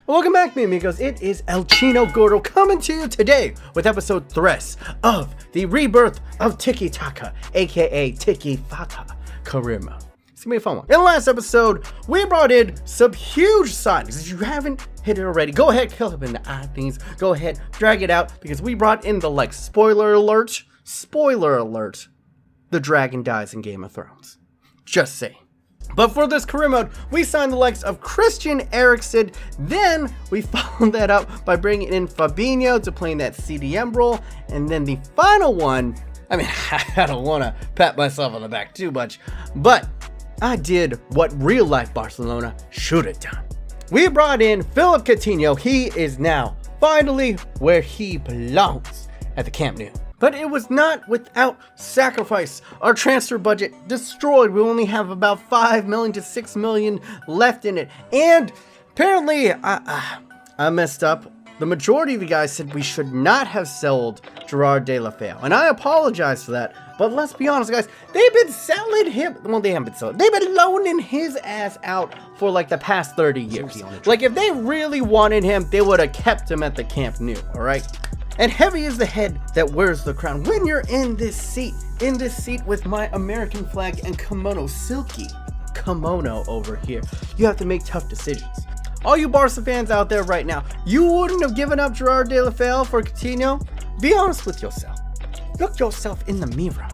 Welcome back, mi amigos. It is El Chino Gordo coming to you today with episode 3 of the rebirth of Tiki Taka, aka Tiki Taka Career Mode. It's gonna be a fun one. In the last episode, we brought in some huge signings. If you haven't hit it already, go ahead, kill them in the iTunes. Go ahead, drag it out, because we brought in the spoiler alert, the dragon dies in Game of Thrones. Just saying. But for this career mode, we signed the likes of Christian Eriksen. Then we followed that up by bringing in Fabinho to playing that CDM role. And then the final one, I mean, I don't want to pat myself on the back too much, but I did what real life Barcelona should have done. We brought in Philip Coutinho. He is now finally where he belongs at the Camp Nou. But it was not without sacrifice. Our transfer budget destroyed. We only have about 5 million to 6 million left in it. And apparently, I messed up. The majority of you guys said we should not have sold Gerard De La Feu. And I apologize for that. But let's be honest, guys. They've been selling him. Well, they haven't been selling. They've been loaning his ass out for like the past 30 years. Like, if they really wanted him, they would have kept him at the Camp Nou, all right? And heavy is the head that wears the crown. When you're in this seat with my American flag and kimono, silky kimono over here, you have to make tough decisions. All you Barca fans out there right now, you wouldn't have given up Gerard De La Feu for Coutinho? Be honest with yourself. Look yourself in the mirror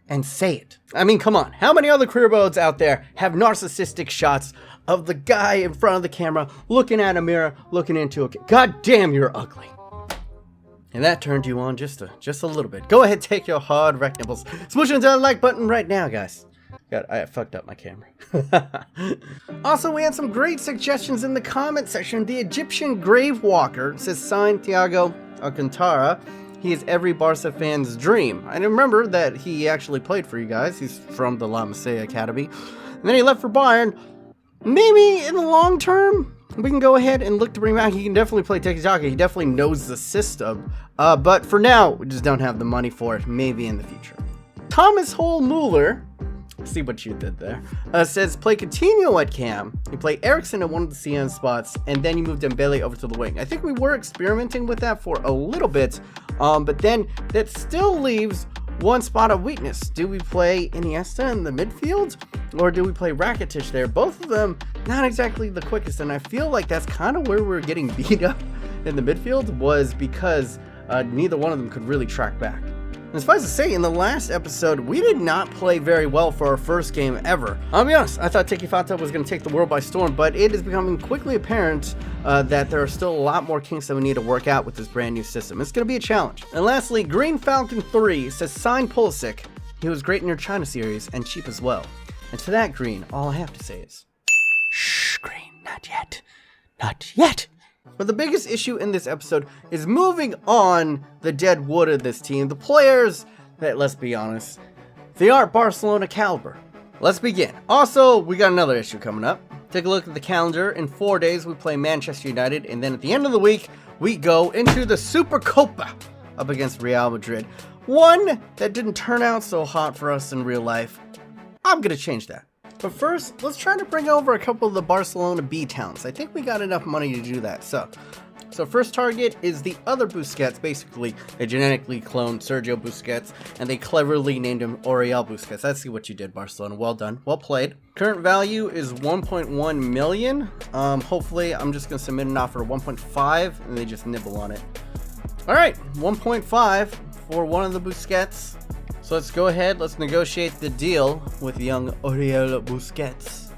and say it. I mean, come on. How many other career modes out there have narcissistic shots of the guy in front of the camera looking at a mirror, looking into a... God damn, you're ugly. And that turned you on just a little bit. Go ahead, take your hard wreck nipples. Smoosh into the like button right now, guys. God, I fucked up my camera. Also, we had some great suggestions in the comment section. The Egyptian Grave Walker says, sign Thiago Alcantara. He is every Barca fan's dream. I remember that he actually played for you guys. He's from the La Masia Academy. And then he left for Bayern. Maybe in the long term, we can go ahead and look to bring back. He can definitely play Tiki Taka. He definitely knows the system. But for now, we just don't have the money for it. Maybe in the future. Thomas Hole Mueller, see what you did there, says play Coutinho at cam. You play Eriksen at one of the CN spots, and then you move Dembele over to the wing. I think we were experimenting with that for a little bit, but then that still leaves one spot of weakness. Do we play Iniesta in the midfield, or do we play Rakitic there? Both of them not exactly the quickest, and I feel like that's kind of where we're getting beat up in the midfield, was because neither one of them could really track back. And suffice to say, in the last episode, we did not play very well for our first game ever. I'll be honest, I thought Tiki Taka was going to take the world by storm, but it is becoming quickly apparent that there are still a lot more kinks that we need to work out with this brand new system. It's going to be a challenge. And lastly, Green Falcon 3 says, sign Pulisic. He was great in your China series and cheap as well. And to that, Green, all I have to say is, shh, Green, not yet. Not yet. But the biggest issue in this episode is moving on the dead wood of this team. The players that, let's be honest, they aren't Barcelona caliber. Let's begin. Also, we got another issue coming up. Take a look at the calendar. In 4 days, we play Manchester United. And then at the end of the week, we go into the Super Copa up against Real Madrid. One that didn't turn out so hot for us in real life. I'm going to change that. But first, let's try to bring over a couple of the Barcelona B towns. I think we got enough money to do that. So first target is the other Busquets, basically a genetically cloned Sergio Busquets, and they cleverly named him Oriol Busquets. I see what you did, Barcelona. Well done. Well played. Current value is 1.1 million. Hopefully, I'm just going to submit an offer of 1.5, and they just nibble on it. All right, 1.5 for one of the Busquets. So let's go ahead, let's negotiate the deal with young Oriol Busquets.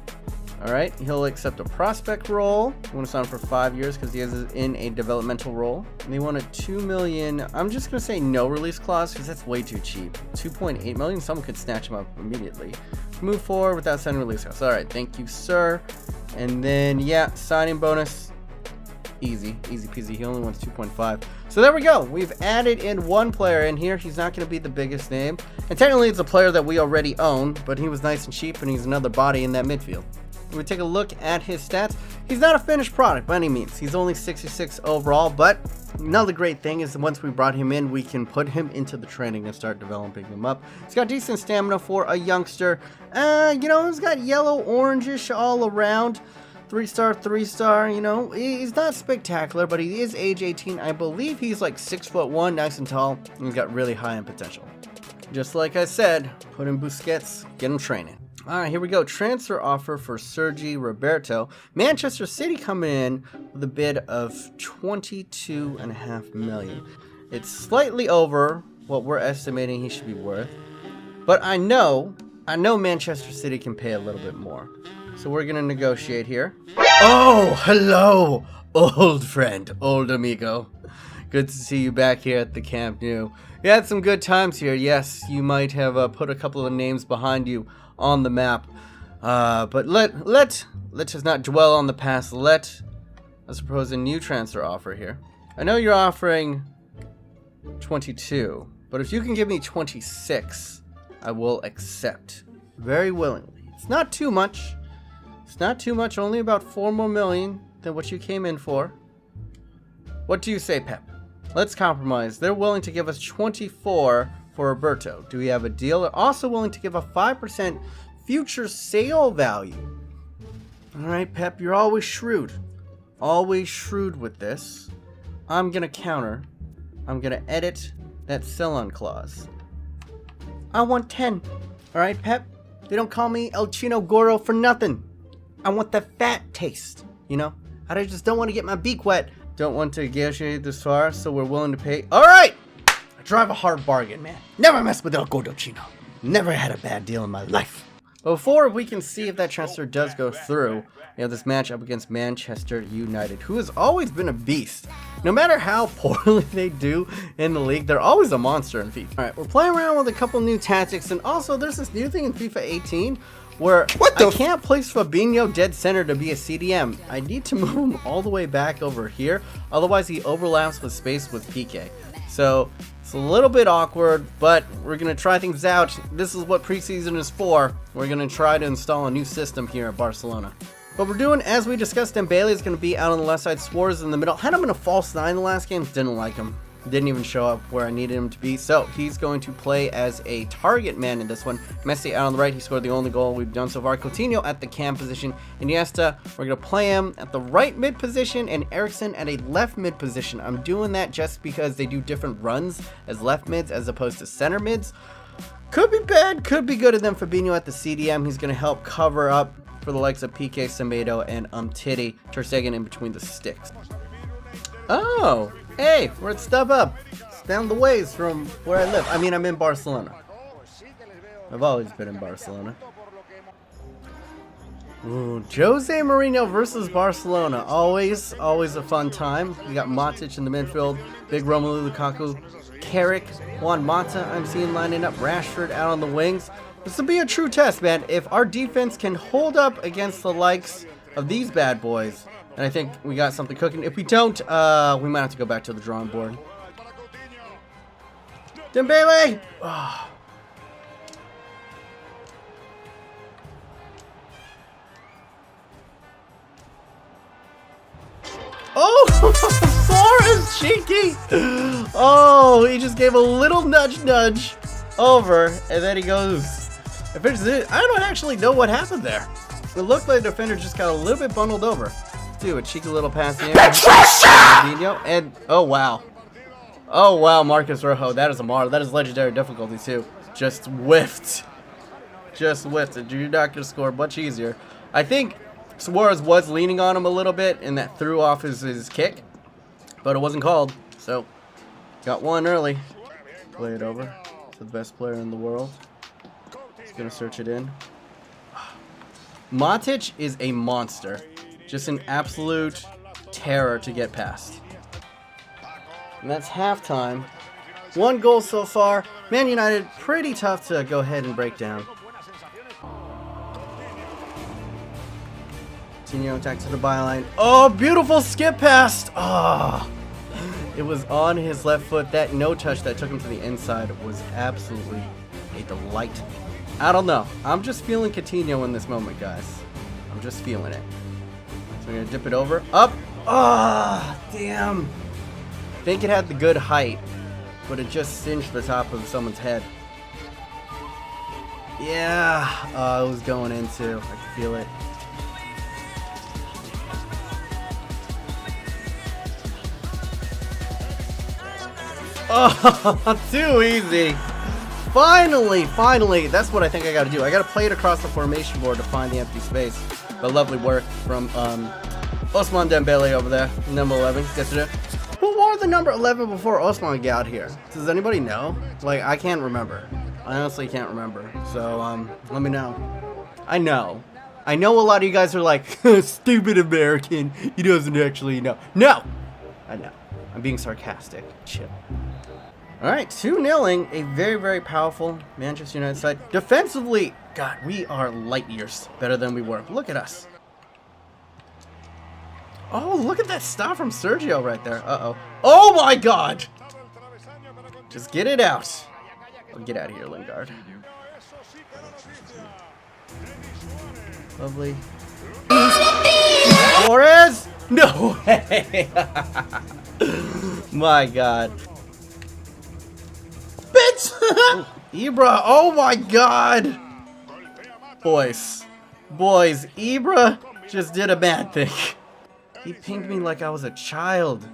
Alright, he'll accept a prospect role. I want to sign him for 5 years because he is in a developmental role. And they want a 2 million, I'm just going to say no release clause because that's way too cheap. 2.8 million, someone could snatch him up immediately. Move forward without sending release clause. Alright, thank you, sir. And then, yeah, signing bonus. Easy peasy. He only wants 2.5. So there we go. We've added in one player in here. He's not going to be the biggest name. And technically it's a player that we already own, but he was nice and cheap, and he's another body in that midfield. When we take a look at his stats, he's not a finished product by any means. He's only 66 overall, but another great thing is that once we brought him in, we can put him into the training and start developing him up. He's got decent stamina for a youngster. He's got yellow, orangish all around. 3-star, you know, he's not spectacular, but he is age 18. I believe he's like 6'1", nice and tall, and he's got really high end potential. Just like I said, put in Busquets, get him training. All right, here we go. Transfer offer for Sergi Roberto. Manchester City coming in with a bid of $22.5 million. It's slightly over what we're estimating he should be worth, but I know Manchester City can pay a little bit more. So we're gonna negotiate here. Oh, hello, old friend, old amigo. Good to see you back here at the Camp Nou. You had some good times here. Yes, you might have put a couple of names behind you on the map. But let's just not dwell on the past. Let's propose a new transfer offer here. I know you're offering 22, but if you can give me 26, I will accept very willingly. It's not too much. It's not too much, only about 4 more million than what you came in for. What do you say, Pep? Let's compromise. They're willing to give us 24 for Roberto. Do we have a deal? They're also willing to give a 5% future sale value. All right, Pep, you're always shrewd. Always shrewd with this. I'm going to counter. I'm going to edit that sell-on clause. I want 10. All right, Pep? They don't call me El Chino Gordo for nothing. I want the fat taste, you know? I just don't want to get my beak wet. Don't want to negotiate this far, so we're willing to pay. All right! I drive a hard bargain, man. Never mess with El Gordo Chino. Never had a bad deal in my life. But before we can see if that transfer does go through, you have this match up against Manchester United, who has always been a beast. No matter how poorly they do in the league, they're always a monster in FIFA. All right, we're playing around with a couple new tactics, and also there's this new thing in FIFA 18 where I can't place Fabinho dead center to be a CDM. I need to move him all the way back over here, otherwise he overlaps with space with PK. So it's a little bit awkward, but we're going to try things out. This is what preseason is for. We're going to try to install a new system here at Barcelona. What we're doing, as we discussed, Dembele is going to be out on the left side, Suarez in the middle. Had him in a false 9 the last game, didn't like him. Didn't even show up where I needed him to be, so he's going to play as a target man in this one. Messi out on the right, he scored the only goal we've done so far. Coutinho at the cam position. Iniesta, we're going to play him at the right mid position, and Eriksen at a left mid position. I'm doing that just because they do different runs as left mids as opposed to center mids. Could be bad, could be good, and then Fabinho at the CDM. He's going to help cover up for the likes of PK, Semedo, and Umtiti. Ter Stegen in between the sticks. Oh, hey, we're at StubHub. It's down the ways from where I live. I mean, I'm in Barcelona. I've always been in Barcelona. Ooh, Jose Mourinho versus Barcelona. Always a fun time. We got Matic in the midfield, big Romelu Lukaku, Carrick, Juan Mata I'm seeing lining up, Rashford out on the wings. This will be a true test, man. If our defense can hold up against the likes of these bad boys, and I think we got something cooking. If we don't, we might have to go back to the drawing board. Dembele! Oh. Suarez cheeky! Oh, he just gave a little nudge over, and then he goes. I don't actually know what happened there. It looked like the defender just got a little bit bundled over. Do a cheeky little pass here. And oh wow, Marcus Rojo, that is a model. That is legendary difficulty too. Just whiffed. And you're not gonna score much easier. I think Suarez was leaning on him a little bit, and that threw off his kick, but it wasn't called. So got one early. Play it over to the best player in the world. He's gonna search it in. Matic is a monster. Just an absolute terror to get past. And that's halftime. 1 goal so far. Man United, pretty tough to go ahead and break down. Coutinho attack to the byline. Oh, beautiful skip pass. Oh, it was on his left foot. That no touch that took him to the inside was absolutely a delight. I don't know. I'm just feeling Coutinho in this moment, guys. I'm just feeling it. So we're going to dip it over. Up. Ah, oh, damn. I think it had the good height, but it just singed the top of someone's head. Yeah. It was going in too. I could feel it. Oh, too easy. Finally. That's what I think I got to do. I got to play it across the formation board to find the empty space. But lovely work from Ousmane Dembele over there, number 11. Gets it. Who wore the number 11 before Ousmane got here? Does anybody know? Like, I can't remember. I honestly can't remember. So, let me know. I know a lot of you guys are like, stupid American. He doesn't actually know. No! I know. I'm being sarcastic. Chill. Alright, 2-0ing a very, very powerful Manchester United side. Defensively, God, we are light years better than we were. Look at us. Oh, look at that stop from Sergio right there. Uh-oh. Oh my God! Just get it out. Oh, get out of here, Lingard. Lovely. Flores? No way! My God. Bitch! Ibra, oh my God! Boys, Ibra just did a bad thing. He pinged me like I was a child.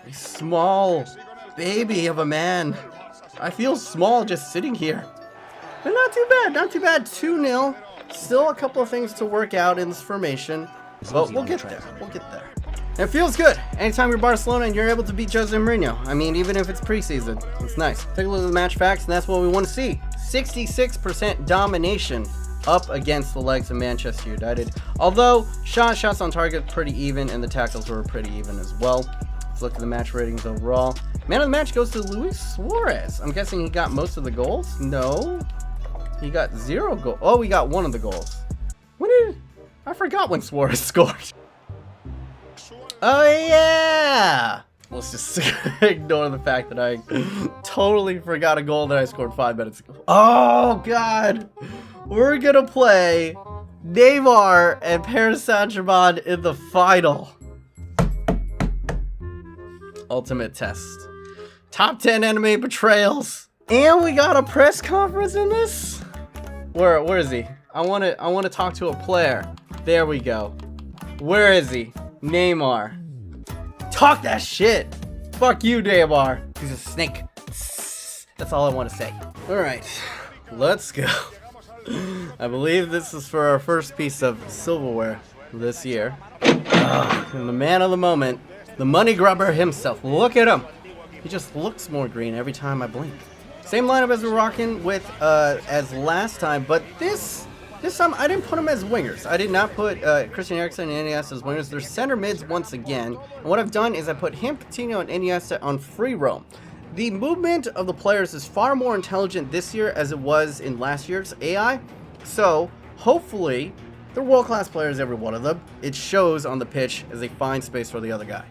A small baby of a man. I feel small just sitting here. But not too bad. 2-0. Still a couple of things to work out in this formation. But we'll get there. It feels good. Anytime you're Barcelona and you're able to beat Jose Mourinho. I mean, even if it's preseason, it's nice. Take a look at the match facts, and that's what we want to see. 66% domination up against the legs of Manchester United. Although, shots on target pretty even, and the tackles were pretty even as well. Let's look at the match ratings overall. Man of the match goes to Luis Suarez. I'm guessing he got most of the goals? No. He got 0 goals. Oh, he got 1 of the goals. I forgot when Suarez scored. Oh, yeah! Let's just ignore the fact that I totally forgot a goal that I scored 5 minutes ago. Oh, God! We're gonna play Neymar and Paris Saint-Germain in the final. Ultimate test. Top 10 enemy betrayals. And we got a press conference in this? Where is he? I wanna talk to a player. There we go. Where is he? Neymar. Talk that shit. Fuck you, Neymar. He's a snake. That's all I want to say. Alright. Let's go. I believe this is for our first piece of silverware this year. And the man of the moment, the money grubber himself. Look at him. He just looks more green every time I blink. Same lineup as we're rocking with as last time, but this time I didn't put them as wingers. I did not put Christian Eriksen and Iniesta as wingers. They're center mids once again. And what I've done is I put him, Coutinho, and Iniesta on free roam. The movement of the players is far more intelligent this year as it was in last year's AI. So, hopefully, they're world-class players, every one of them. It shows on the pitch as they find space for the other guy.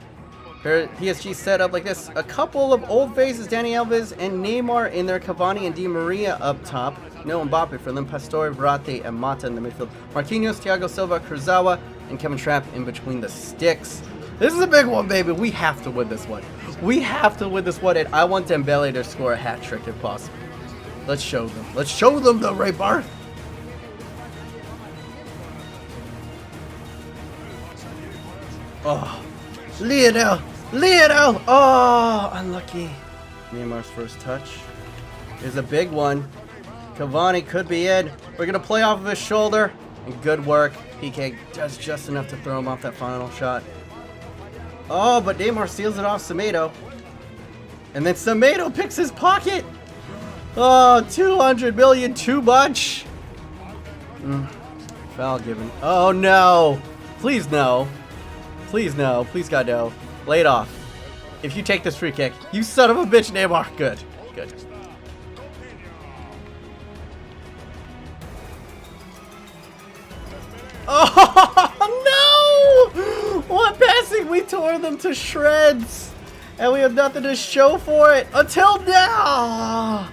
PSG set up like this. A couple of old faces, Dani Alves and Neymar in there, Cavani and Di Maria up top. No Mbappe for them, Pastore, Verratti, and Mata in the midfield. Marquinhos, Thiago Silva, Kurzawa, and Kevin Trapp in between the sticks. This is a big one, baby. We have to win this one. We have to win this one, and I want Dembele to score a hat trick if possible. Let's show them. Let's show them the Ray Bar. Oh, Lionel. Oh, unlucky. Neymar's first touch is a big one. Cavani could be in. We're going to play off of his shoulder. And good work. PK does just enough to throw him off that final shot. Oh, but Neymar seals it off Semedo. And then Semedo picks his pocket. Oh, 200 million too much. Foul given. Oh, no. Please, no. Please, no. Please, God, no. Lay it off. If you take this free kick, you son of a bitch, Neymar. Good. Good. Oh, no! One passing, we tore them to shreds. And we have nothing to show for it until now.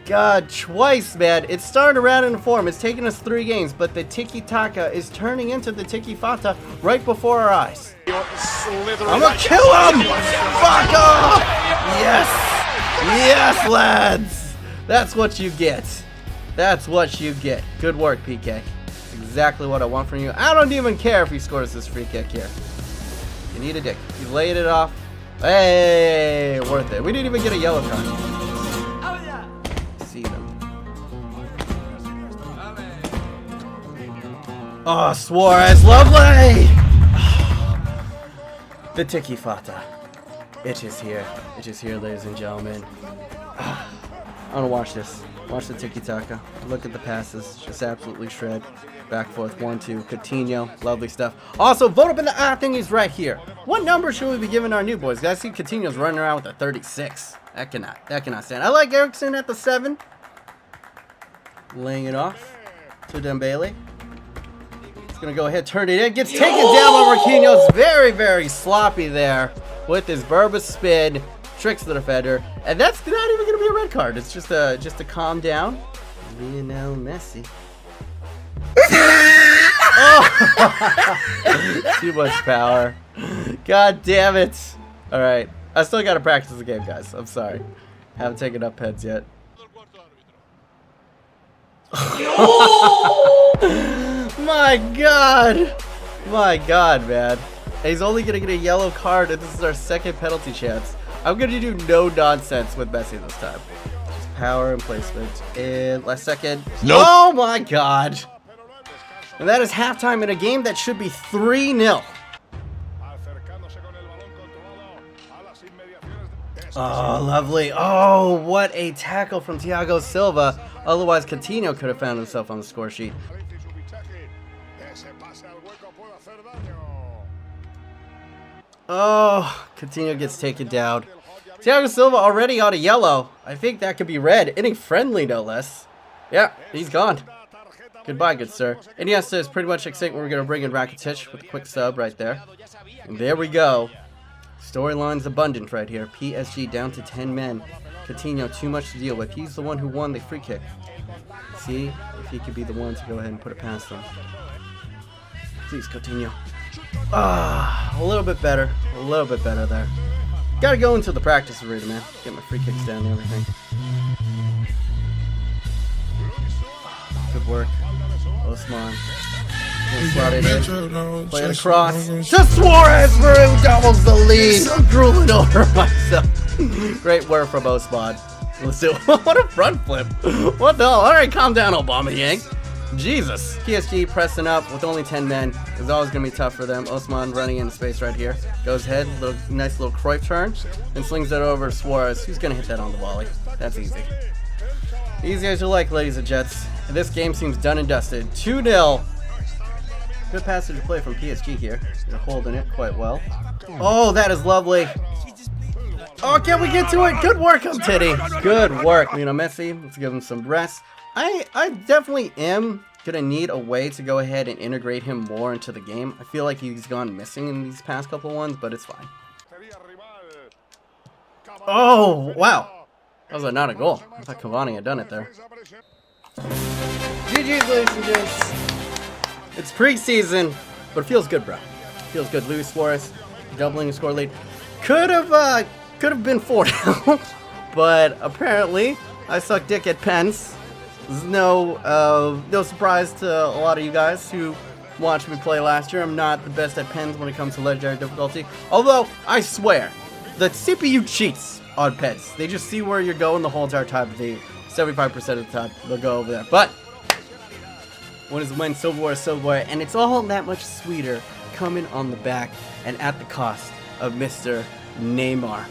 God, twice, man. It's starting to round into form. It's taken us 3 games, but the Tiki Taka is turning into the Tiki Fata right before our eyes. I'm gonna kill him! Fuck off! Yes! Yes, lads! That's what you get. That's what you get. Good work, PK. Exactly what I want from you. I don't even care if he scores this free kick here. You need a dick. You laid it off. Hey, worth it. We didn't even get a yellow card. See them. Oh, Suarez, lovely! The Tiki Taka. It is here. It is here, ladies and gentlemen. I want to watch this. Watch the Tiki Taka. Look at the passes. Just absolutely shred. Back forth. 1-2. Coutinho. Lovely stuff. Also, vote up in the thingies right here. What number should we be giving our new boys? Guys, I see Coutinho's running around with a 36. That cannot stand. I like Eriksen at the 7. Laying it off to Dembele. He's going to go ahead, turn it in. Gets taken down by Marquinhos. Very, very sloppy there with his Burbus spin. Tricks the defender, and that's not even going to be a red card. It's just a calm down. Lionel Messi. Oh! Too much power. God damn it! All right, I still got to practice the game, guys. I'm sorry, haven't taken up heads yet. My God, man! He's only going to get a yellow card, and this is our second penalty chance. I'm going to do no nonsense with Messi this time. Just power and placement. And last second. Nope. Oh my God. And that is halftime in a game that should be 3-0. Oh, lovely. Oh, what a tackle from Thiago Silva. Otherwise, Coutinho could have found himself on the score sheet. Oh, Coutinho gets taken down. Thiago Silva already on a yellow. I think that could be red. Inning friendly, no less. Yeah, he's gone. Goodbye, good sir. Iniesta is pretty much extinct. We're going to bring in Rakitic with a quick sub right there. And there we go. Storyline's abundant right here. PSG down to 10 men. Coutinho, too much to deal with. He's the one who won the free kick. See if he could be the one to go ahead and put it past them. Please, Coutinho. Ah, a little bit better. A little bit better there. Gotta go into the practice arena, man. Get my free kicks down and everything. Good work. Osman. Slot it in. Play it across. To Suarez for who doubles the lead. I'm drooling over myself. Great work from Osman. Let's do it. What a front flip. What the hell? Alright, calm down, Aubameyang. Jesus. PSG pressing up with only 10 men. It's always going to be tough for them. Osman running into space right here. Goes ahead. Nice little Cruyff turn. And slings it over to Suarez. Who's going to hit that on the volley? That's easy. Easy as you like, ladies and gents. And this game seems done and dusted. 2-0. Good passage of play from PSG here. They're holding it quite well. Oh, that is lovely. Oh, can we get to it? Good work, Titty. Good work. You know, Messi, let's give him some rest. I definitely am going to need a way to go ahead and integrate him more into the game. I feel like he's gone missing in these past couple of ones, but it's fine. Oh, wow. That was not a goal. I thought Cavani had done it there. GG's, ladies and gents. It's preseason, but it feels good, bro. It feels good. Luis Suarez doubling the score lead. Could have been 4-0, but apparently I suck dick at pens. There's no surprise to a lot of you guys who watched me play last year. I'm not the best at pens when it comes to legendary difficulty. Although, I swear, the CPU cheats on pens. They just see where you're going the whole entire time. 75% of the time, they'll go over there. But when is when silverware is silverware, and it's all that much sweeter coming on the back and at the cost of Mr. Neymar.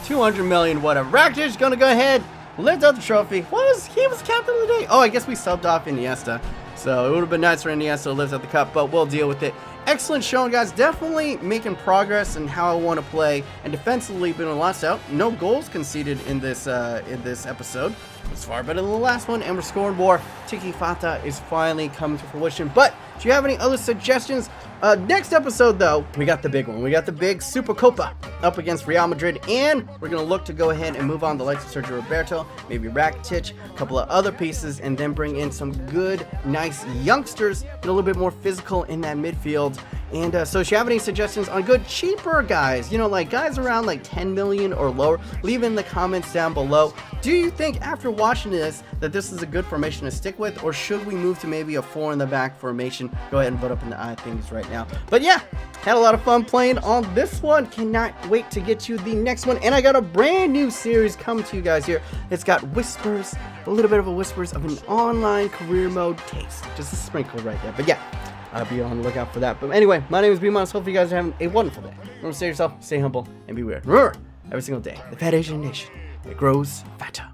200 million, whatever. Rakitic gonna go ahead, lift up the trophy. He was captain of the day. Oh, I guess we subbed off Iniesta, so it would have been nice for Iniesta to lift up the cup, but we'll deal with it. Excellent showing, guys. Definitely making progress in how I want to play, and defensively been a lot out. No goals conceded in this episode. It's far better than the last one, and we're scoring more. Tiki Taka is finally coming to fruition. But do you have any other suggestions? Next episode, though, we got the big one. We got the big Super Copa up against Real Madrid, and we're going to look to go ahead and move on the likes of Sergio Roberto, maybe Rakitic, a couple of other pieces, and then bring in some good, nice youngsters, and a little bit more physical in that midfield. And so if you have any suggestions on good cheaper guys, you know, like guys around like 10 million or lower, leave in the comments down below. Do you think after watching this that this is a good formation to stick with, or should we move to maybe a 4 in the back formation? Go ahead and vote up in the things right now. But yeah, had a lot of fun playing on this one. Cannot wait to get you the next one. And I got a brand new series coming to you guys here. It's got whispers, a little bit of a whispers of an online career mode taste. Just a sprinkle right there. But yeah, I'll be on the lookout for that. But anyway, my name is B-Monz. Hopefully you guys are having a wonderful day. Remember to stay yourself, stay humble, and be weird. Remember, every single day, the Fat Asian Nation, it grows fatter.